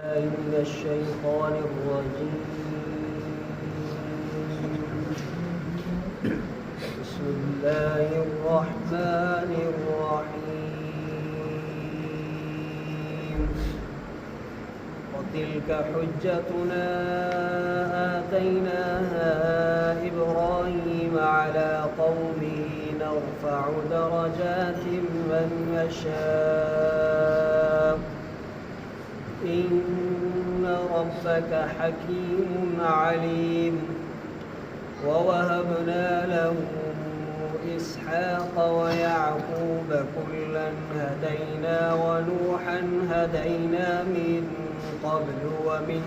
من الشيطان الرجيم. بسم الله الرحمن الرحيم. وتلك حجتنا آتيناها إبراهيم على قومه نرفع درجات من نشاء إن ربك حكيم عليم. ووهبنا له إسحاق ويعقوب كلا هدينا ونوحا هدينا من قبل ومن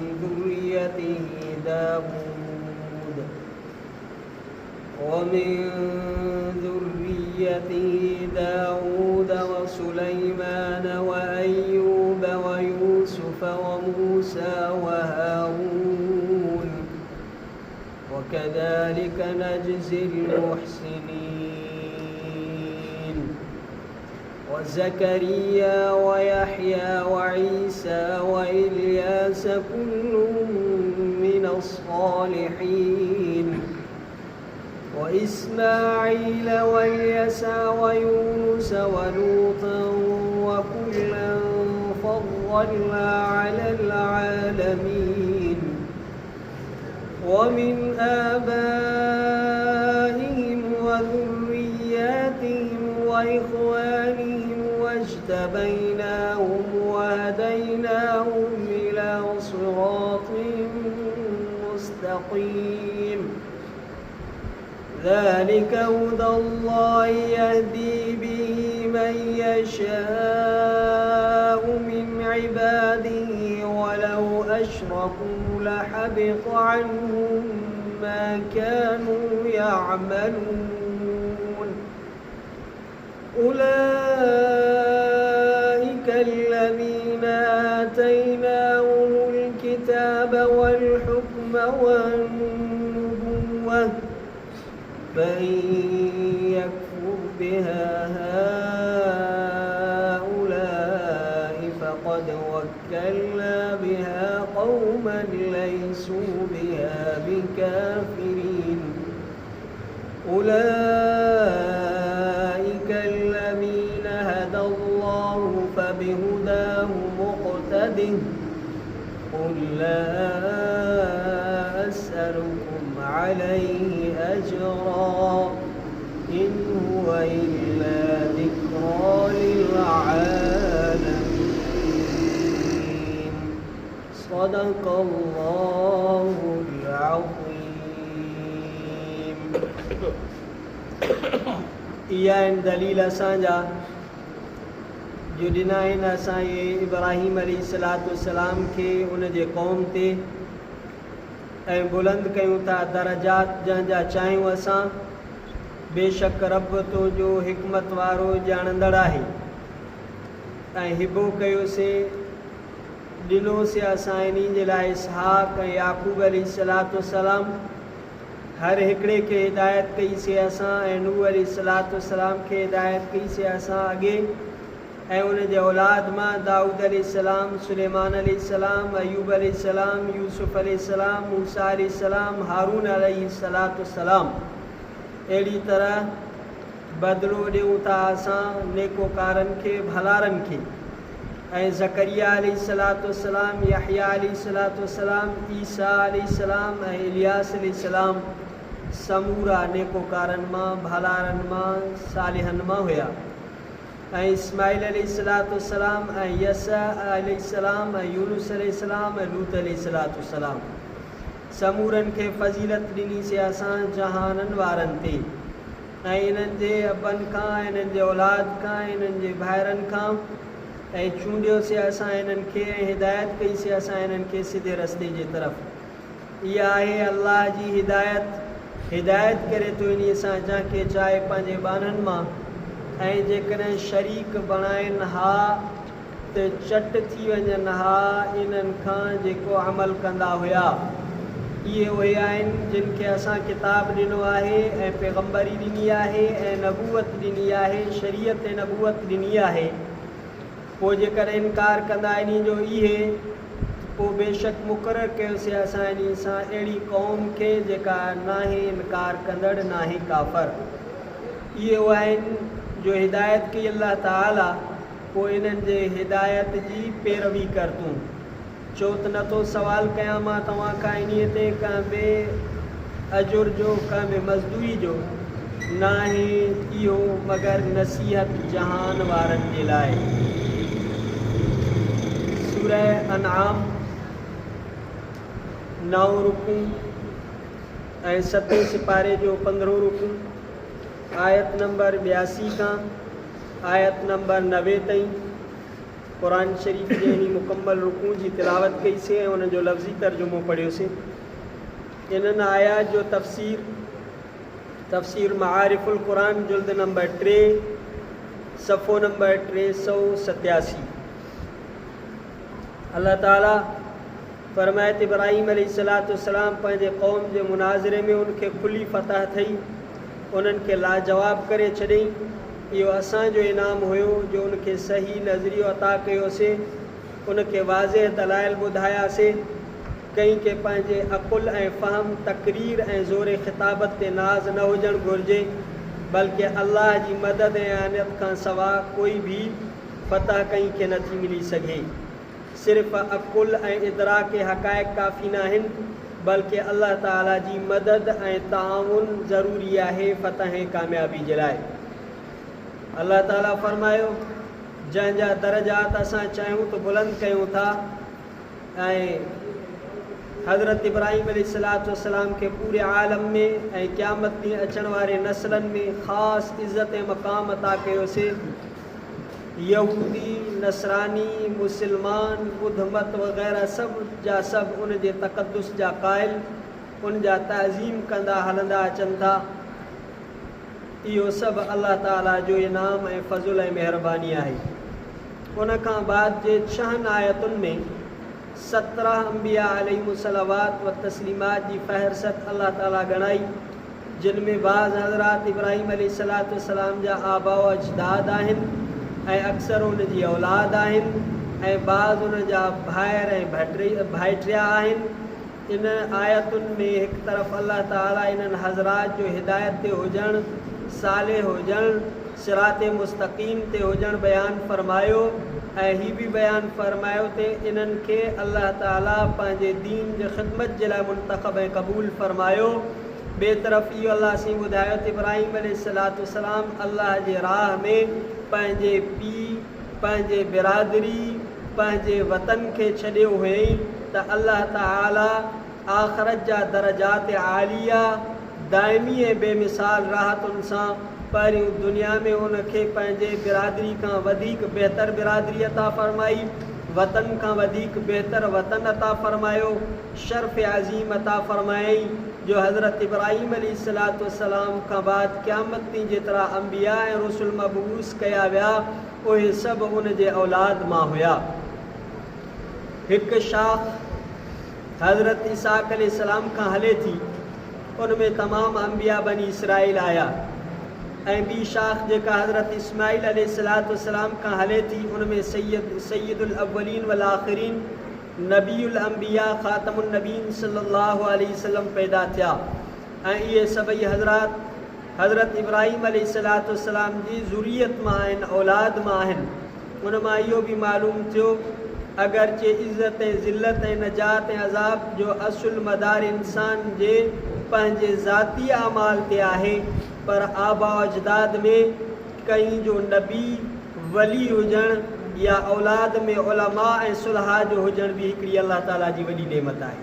ذريته داود وسليمان وأيوب ويوسف وموسى وهارون وكذلك نجزي المحسنين. وزكريا ويحيى وعيسى وإلياس كل من الصالحين وإسماعيل واليسع ويونس ولوطا وكلا فضلنا على العالمين. ومن آبائهم وذرياتهم وإخوانهم واجتبيناهم وهديناهم إلى صراط مستقيم. ذلك هدى الله يهدي به من يشاء من عباده ولو أشركوا لحبط عنهم ما كانوا يعملون. أولئك الذين آتيناهم الكتاب والحكم والنبوة فإن يكفر بها هؤلاء فقد وكلنا بها قوما ليسوا بها بكافرين. أولئك الذين هدى الله فبهداه مقتده. قل لا أسألكم عليه أجرا إن هو إلا ذكرى للعالمين. صدق الله العظيم. إيان دليل أسانجا जो ॾिना आहिनि असांजे इब्राहिम अलैहिस्सलाम खे उन जे क़ौम ते ऐं बुलंद कयूं था दरजात जंहिंजा चाहियूं असां। बेशक रब तुंहिंजो हिकमत वारो ॼाणंदड़ आहे। ऐं हिबो कयोसीं ॾिनोसीं असां इन जे लाइ इसहाक ऐं याकूब अलैहिस्सलाम। हर हिकिड़े खे हिदायत कईसीं असां ऐं नूह अलैहिस्सलाम खे हिदायत कईसीं असां अॻे ऐं उन जे औलाद मां दाऊद अलैहिस्सलाम, सुलेमान अलैहिस्सलाम, अयूब अलैहिस्सलाम, यूसुफ अलैहिस्सलाम, मूसा अलैहिस्सलाम, हारून अलैहिस्सलाम। अहिड़ी तरह बदिलो ॾियूं था असां नेकोकारनि खे भलारनि खे। ऐं ज़करिया अलैहिस्सलाम, यहया अलैहिस्सलाम, ईसा अलैहिस्सलाम ऐं इलियास अलैहिस्सलाम समूरा नेकोकारनि मां भलारनि मां सालिहनि मां हुया। ऐं इस्माइल अलैहिस्सलाम ऐं यसा अलैहिस्सलाम ऐं यूनुस अलैहिस्सलाम ऐं लूत अलैहिस्सलाम समूरनि खे फ़ज़ीलत ॾिनीसीं असां जहाननि वारनि ते। ऐं इन्हनि जे अबनि खां, इन्हनि जे औलाद खां, इन्हनि जे भाइरनि खां ऐं चूंडियोसीं असां इन्हनि खे ऐं हिदायत कईसीं असां इन्हनि खे सिधे रस्ते जे तरफ़। इहा आहे अल्लाह जी हिदायत करे थो इन सां जंहिंखे चाहे पंहिंजे ॿारनि मां। ऐं जेकॾहिं शरीक बणाइनि हा त चट थी वञनि हा इन्हनि खां जेको अमल कंदा हुया। इहे उहे आहिनि जिन खे असां किताब ॾिनो आहे ऐं पैगम्बरी ॾिनी आहे ऐं नबूवत ॾिनी आहे, शरीयत ऐं नबूवत ॾिनी आहे। पोइ जेकॾहिं इनकार कंदा इन्ही जो इहे पोइ बेशक मुक़ररु कयोसीं असां इन सां अहिड़ी क़ौम खे जेका नाहे इनकार कंदड़ नाहे काफ़र। इहे उहे आहिनि जो हिदायत कई अल्लाह ताला, पोइ इन्हनि जे हिदायत जी पैरवी कर तूं। चओ त नथो सवाल कयां मां तव्हां खां इन्हीअ ते कंहिं बि अजुर जो कंहिं बि मज़दूरी जो नाहे इहो मगर नसीहत जहान वारनि जे लाइ। सूरह अनआम 9 रुकू ऐं 7 सिपारे जो 15 रुकू, आयत नंबर 82 खां आयत नंबर 90 ताईं क़ुरान शरीफ़ जे हिन मुकम्मल रुकू जी तिलावत कईसीं ऐं उन जो लफ़्ज़ी तर्जुमो पढ़ियोसीं। इन्हनि आयात जो तफ़सीर मआरिफ़ुल क़ुरान जुल्द नंबर 3 सफ़ो नंबर 387। अल्लाह ताला फरमाए त इब्राहीम अलैहिस्सलाम पंहिंजे क़ौम जे मुनाज़िरे में उनखे खुली फ़तह थई, उन्हनि खे लाजवाब करे छॾियईं। इहो असांजो इनाम हुयो जो उनखे सही नज़रियो अता कयोसीं, उनखे वाज़े दलाइल ॿुधायासीं, कंहिंखे पंहिंजे अक़ुल ऐं फ़हम तक़रीर ऐं ज़ोरे ख़िताबत ते नाज़ न हुजणु घुरिजे, बल्कि अल्लाह जी मदद ऐं आनियत खां सवा कोई बि फ़तह कंहिंखे नथी मिली सघे। सिर्फ़ु अक़ुल ऐं इदराक हक़ाइक़ काफ़ी न आहिनि, बल्कि अल्लाह ताला जी मदद ऐं ताउन ज़रूरी आहे फ़तह ऐं कामयाबी जे लाइ। अल्लाह ताला फरमायो, जंहिंजा दरजात असां चाहियूं त बुलंद कयूं था, ऐं हज़रत इब्राहीम अलैहिस्सलाम खे पूरे आलम में ऐं क़यामत ॾींहुं अचण वारे नसलनि में ख़ासि इज़त ऐं मक़ाम अता कयोसीं। यहूदी, नसरानी, मुसलमान, बुधमत वग़ैरह सभु जा सभु उन जे तक़दुस जा क़ाइल, उन जा तज़ीम कंदा हलंदा अचनि था। इहो सभु अल्लाह ताला जो इनाम ऐं फ़ज़ुल ऐं महिरबानी आहे। उन खां बाद जे 6 आयतुनि में 17 अंबिया अलैहिमुस्सलावात व तस्लीमात जी फ़हरिस्त अल्लाह ताला ॻणाई, जिन में बाज़ हज़रात इब्राहीम अलैहिस्सलाम जा आबा व अजदाद आहिनि ऐं अक्सर उन जी औलाद आहिनि, ऐं बाज़ उन जा भाइर ऐं भाइटिया आहिनि। इन आयतुनि में हिकु तरफ़ अल्लाह ताला इन्हनि हज़रात जो हिदायत ते हुजणु, साले हुजणु, सिराते मुस्तक़ीम ते हुजणु बयानु फ़रमायो, ऐं हीअ बि बयानु फ़रमायो त इन्हनि खे अल्लाह ताला पंहिंजे दीन जी ख़िदमत जे लाइ मुंतख़ब ऐं क़बूल फ़रमायो। ॿिए तरफ़ इहो अल्लाह साईं ॿुधायो त इब्राहीम अलैहिस्सलाम अल्लाह जे राह में पंहिंजे पीउ, पंहिंजे बिरादरी, पंहिंजे वतन खे छॾियो हुयईं त अल्लाह ताला आख़िरत जा दरजात आलिया दाइमी ऐं बेमिसाल राहतुनि सां पहिरियों दुनिया में उनखे पंहिंजे बिरादरी खां वधीक बहितर बिरादरी अता फ़रमाई, वतन खां वधीक बहितर वतन अता फ़रमायो, शर्फ़ अज़ीम अता फ़रमायईं, जो हज़रत इब्राहीम अलैहिस्सलाम खां बाद क़यामत ॾींहुं जेतिरा अंबिया ऐं रसूल मबूस कया विया, उहे सभु उन जे औलाद मां हुया। हिकु शाख हज़रत ईसाक अलैहिस्सलाम खां हले थी, उन में तमामु अंबिया बनी इसराइल आया, ऐं ॿी शाख जेका हज़रत इस्माईल अलैहिस्सलाम खां हले थी, उन में सैयदुल अव्वलीन वल आख़िरीन नबीउल अंबिया ख़ातमुन नबीन सल्लल्लाहु अलैहि वसल्लम पैदा थिया। ऐं इहे सभई हज़रात हज़रत इब्राहीम अलैहिस्सलाम जी ज़ुरियत मां आहिनि, औलाद मां आहिनि। उन मां इहो बि मालूम थियो, अगरचे इज़्ज़त ऐं ज़िल्लत ऐं नजात ऐं अज़ाब जो असुल मदार इंसान जे पंहिंजे ज़ाती अमाल ते आहे, पर आबा अजदाद में कंहिं जो नबी वली हुजणु या औलाद में उलमा ऐं सुलहा जो हुजण बि हिकिड़ी अल्लाह ताला जी वॾी नेमत आहे,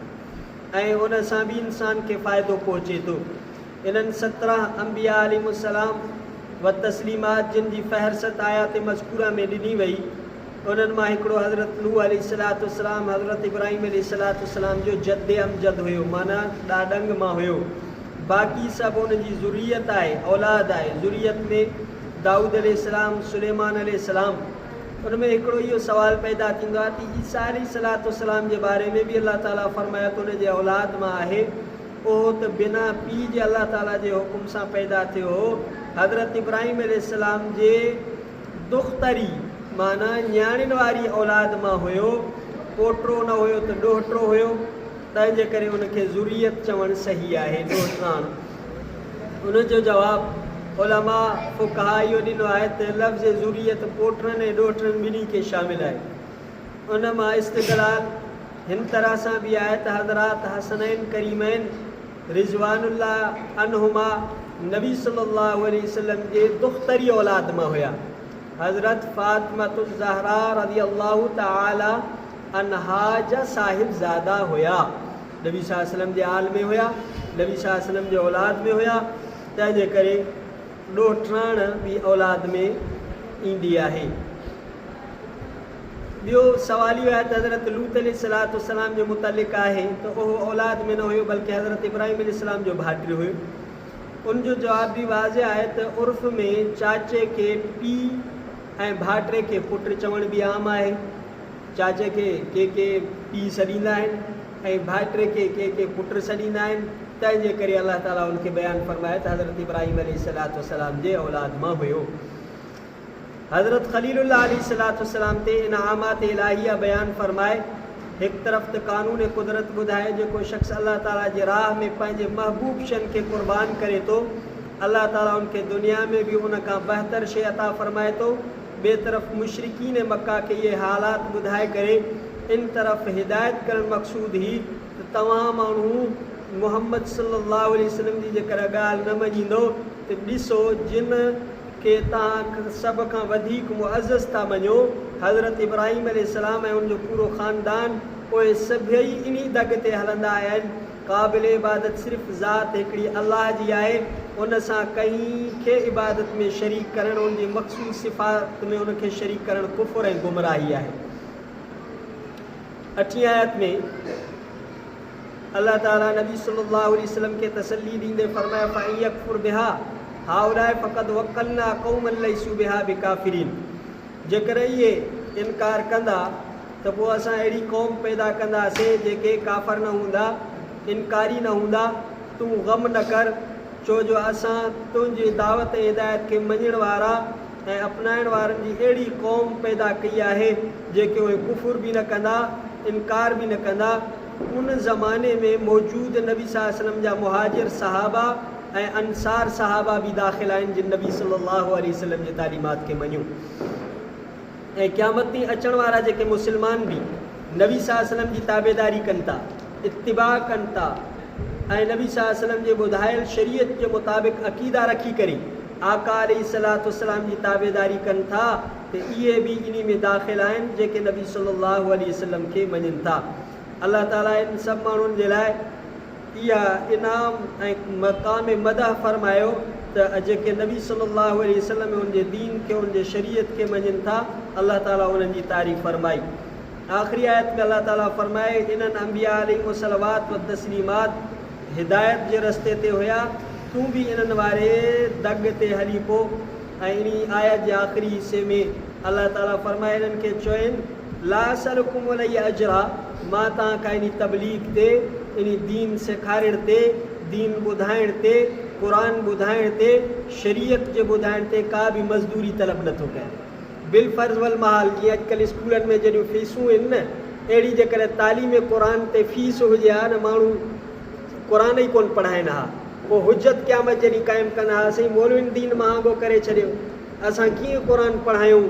ऐं उन सां बि इंसान खे फ़ाइदो पहुचे थो। इन्हनि 17 अंबिया अलैहिमुस्सलाम व तस्लीमात जिन जी फ़हरिस्त आयात मज़कूरा में ॾिनी वई, उन्हनि मां हिकिड़ो हज़रत नूह अलैहिस्सलाम हज़रत इब्राहीम अलैहिस्सलाम जो जद्द अमजद हुयो, माना ॾाॾंग मां हुयो। बाक़ी सभु उन जी ज़ुरियत आहे, औलाद आहे। ज़ुरियत में दाऊद अलैहिस्सलाम, सुलेमान अलैहिस्सलाम। उन में हिकिड़ो इहो सुवाल पैदा थींदो आहे त ईसा अलैहिस्सलाम जे बारे में बि अल्लाह ताला फ़रमायो त उन जे औलाद मां आहे, उहो त बिना पीउ जे अल्लाह ताला जे हुकुम सां पैदा थियो हो। हज़रत इब्राहीम अलैहिस्सलाम जे दुख्तरी माना न्याणियुनि वारी औलाद मां हुयो, पोटो न हुयो त ॾोहिटो हुयो, तंहिंजे करे उनखे ज़ुरियत चवणु सही आहे, ॾोहिटाण। उनजो जवाबु उलमा फ़ुक़हा इहो ॾिनो आहे त लफ़्ज़ ज़ुरियत पोटनि ऐं ॾोहिटनि ॿिन्ही खे शामिल आहे। उन मां इस्तदलाल हिन तरह सां बि आहे त हज़रात हसनैन करीमैन रिज़वानुल्लाह अन्हुमा नबी सल्लल्लाहु अलैहि वसल्लम जे दुख्तरी औलाद मां हुया। हज़रत फ़ातिमतुज़ ज़हरा रज़ी अल्लाहु तआला अन्हा जा साहिबज़ादा हुया, नबी सल्लल्लाहु अलैहि वसल्लम जे आल में हुया, नबी सल्लल्लाहु अलैहि वसल्लम जे औलाद में हुया, तंहिंजे करे ॾोहिटाण बि औलाद में ईंदी आहे। ॿियो सवाल इहो आहे त हज़रत लूत अलैहिस्सलाम जे मुतलिक़ आहे त उहो औलाद में न हुयो बल्कि हज़रत इब्राहिम अलैहिस्सलाम जो भाइटियो हुयो। उनजो जवाब बि वाज़िह आहे त उर्फ़ में चाचे खे पीउ ऐं भाइटे खे पुटु चवण बि आम आहे। चाचे खे के पीउ सॾींदा आहिनि ऐं भाइटे खे के पुटु सॾींदा आहिनि, तंहिंजे करे अलाह ताला उनखे बयानु फ़रमाए त हज़रत इब्राहिम अलैहिस्सलाम जे औलाद मां हुयो। हज़रत ख़लीलुल्लाह अलैहिस्सलाम ते इनामात इलाहिया बयानु फ़रमाए। हिकु तरफ़ त क़ानून कुदरत ॿुधाए, जेको शख़्स अल्लाह ताला जे राह में पंहिंजे महबूब शयुनि खे क़ुर्बान करे थो, अल्लाह ताला उनखे दुनिया में बि उन खां बहितर शइ अता फ़रमाए थो। ॿिए तरफ़ मुशरिकीन मक्का खे इहे हालात ॿुधाए करे इन तरफ़ हिदायत करणु मक़सूद ही त तव्हां माण्हू मुहम्मद सल्लल्लाहु अलैहि वसल्लम जी जेकर ॻाल्हि न मञींदो त ॾिसो जिन खे तव्हां सभ खां वधीक मुअज़्ज़ज़ था मञो, हज़रत इब्राहिम अलैहिस्सलाम ऐं उनजो पूरो ख़ानदान, उहे सभई इन दग ते हलंदा आया आहिनि। क़ाबिल इबादत सिर्फ़ु ज़ात हिकिड़ी अलाह जी आहे, उन सां कंहिंखे इबादत में शरीक करणु, उनजी मख़सूस सिफ़ात में उनखे शरीक करणु कुफ़्र ऐं गुमराही आहे। 8वीं आयत में अल्लाह ताला नबी सल्लल्लाहु अलैहि वसल्लम खे तसल्ली ॾींदे फ़रमाया फ़इन यकफ़ुर बिहा हाउलाए फ़क़द वक्कलना क़ौमन लैसू बिहा बिकाफ़िरीन। जेकर इहे इनकार कंदा त पोइ असां अहिड़ी क़ौम पैदा कंदासीं जेके काफ़र न हूंदा, इनकारी न हूंदा। तूं ग़म न कर, छो जो असां तुंहिंजी दावत ऐं हिदायत खे मञण वारा ऐं अपनाइण वारनि जी अहिड़ी क़ौम पैदा कई आहे जेके उहे कुफ़ुर बि न कंदा, इनकार बि न कंदा। उन ज़माने में मौजूद नबी सल्लल्लाहु अलैहि वसल्लम जा मुहाजिर सहाबा ऐं अंसार सहाबा भी दाख़िल आहिनि जिन नबी सल्लल्लाहु अलैहि वसल्लम जी तालीमात खे मञियो। ऐं क़यामत ॾींहुं अचण वारा जेके मुस्लमान भी नबी सल्लल्लाहु अलैहि वसल्लम जी ताबेदारी कनि था, इत्तिबा कनि था ऐं नबी सल्लल्लाहु अलैहि वसल्लम जे ॿुधायल शरीयत जे मुताबिक़ अक़ीदा रखी करे आका अलैहिस्सलातु वस्सलाम जी ताबेदारी कनि था, त इहे भी इन में दाख़िल आहिनि जेके नबी सल्लल्लाहु अलैहि वसल्लम खे मञनि था। अल्लाह ताला इन सभु माण्हुनि जे लाइ इहा इनाम ऐं मक़ाम मदह फ़रमायो त जेके नबी सल्लल्लाहु अलैहि वसल्लम उनजे दीन खे, उनजे शरीयत खे मञनि था, अल्लाह ताला उन्हनि जी तारीफ़ फ़रमाई। आख़िरी आयत में अल्लाह ताला फ़रमाए इन्हनि अंबिया अलैहिमुस सलवात व तस्लीमात हिदायत जे रस्ते ते हुया, तूं बि इन्हनि वारे दग ते हली पो। ऐं इन आयत जे आख़िरी हिस्से में अल्लाह ताला फ़रमाए इन्हनि खे चवनि ला असलकुम अलैहि अजरा, मां तव्हां खां इन तबलीग ते, इन दीन सेखारण ते, दीन ॿुधाइण ते, क़ुरान ॿुधाइण ते, शरीयत जे ॿुधाइण ते का बि मज़दूरी तलब नथो कयां। बिल फ़र्ज़ वल महाल, जीअं अॼुकल्ह स्कूलनि में जॾहिं फ़ीसूं आहिनि न, अहिड़ी जेकर तालीम क़ुरान ते फ़ीस हुजे हा न, माण्हू क़ुरान ई कोन पढ़ाइनि हा। पोइ हुजत क़यामत जॾहिं क़ाइमु कंदा हुआसीं, मौलवियुनि दीन महांगो करे छॾियो, असां कीअं क़ुरान पढ़ायूं,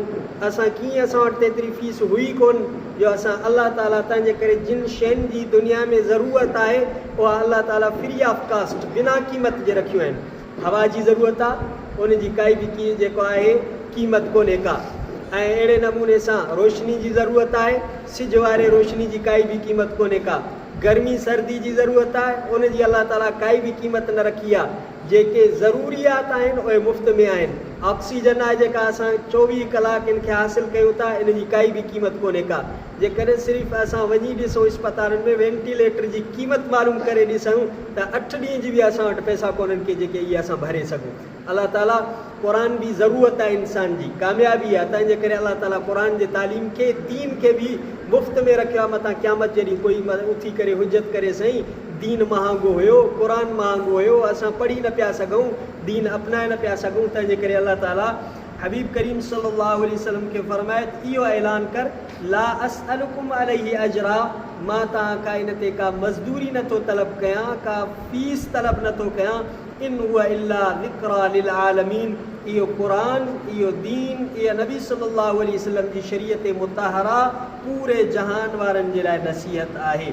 असां कीअं, असां वटि एतिरी फ़ीस हुई कोन जो असां अल्लाह ताला तंहिंजे करे जिन शयुनि जी दुनिया में ज़रूरत आहे उहा अल्लाह ताला फ्री ऑफ कास्ट बिना क़ीमत जे रखियूं आहिनि। हवा जी ज़रूरत आहे, उनजी काई बि जेको आहे क़ीमत कोन्हे का। ऐं अहिड़े नमूने सां रोशनी जी ज़रूरत आहे, सिज वारे रोशनी जी काई बि क़ीमत कोन्हे का। गर्मी सर्दी जी ज़रूरत आहे, उनजी अल्लाह ताला काई बि क़ीमत न रखी आहे। जेके ज़रूरियात आहिनि उहे मुफ़्त में आहिनि। ऑक्सीजन आहे जेका असां 24 कलाक इनखे हासिलु कयूं था, इन जी काई बि क़ीमत कोन्हे का। जेकॾहिं सिर्फ़ु असां वञी ॾिसूं इस्पतालुनि में वेंटिलेटर जी क़ीमत मालूम करे ॾिसूं त 8 ॾींहं जी बि असां वटि पैसा कोन्हनि के जेके इहे असां भरे सघूं। अल्लाह ताला क़ुरान बि ज़रूरत आहे इंसान जी, कामयाबी आहे, तंहिंजे करे अल्लाह ताला क़ुरान जे तालीम खे, दीन खे बि मुफ़्त में रखियो आहे। मथां क़यामत जॾहिं कोई उथी करे हुजत करे सही दीन महांगो हुयो, क़ुरान महांगो हुयो, असां पढ़ी न पिया सघूं, दीन अपनाए न पिया सघूं, तंहिंजे करे अल्लाह ताला हबीब करीम सल्लल्लाहु अलैहि वसल्लम खे फ़रमाए इहो ऐलान कर ला असअलुकुम अलैहि अजरा, मां तव्हां खां इन ते का मज़दूरी नथो तलब कयां, का फीस तलब नथो कयां। इन हुआ इल्ला ज़िक्रा लिल आलमीन, इहो क़ुरान, इहो दीन, इहा नबी सल्लल्लाहु अलैहि वसल्लम जी शरीयत मुतहरा पूरे जहान वारनि जे लाइ नसीहत आहे।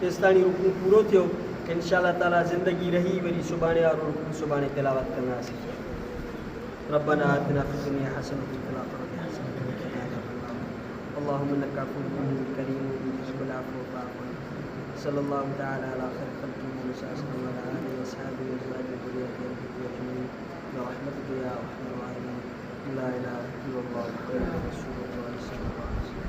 तेसिताणी रुकू पूरो थियो। इंशाअल्लाह ताला ज़िंदगी रही वरी सुभाणे वारो रुकू सुभाणे तिलावत कंदासीं। रब्बना आतिना फ़िद दुनिया हसनतन व फ़िल आख़िरति हसनतन व क़िना अज़ाबन्नार। अल्लाहुम्मा इन्नका अफ़ुव्वुन करीम तुहिब्बुल अफ़्व फ़अफ़ु अन्ना। सल्लल्लाहु तआला अला खैरि ख़ल्क़िही व सल्लम अला आलिहि व अस्हाबिहि व अज़वाजिहि व ज़ुर्रिय्यतिहि अजमईन बिरहमतिका या अरहमर राहिमीन। ला इलाहा इल्लल्लाह मुहम्मदुर रसूलुल्लाह सल्लल्लाहु अलैहि वसल्लम।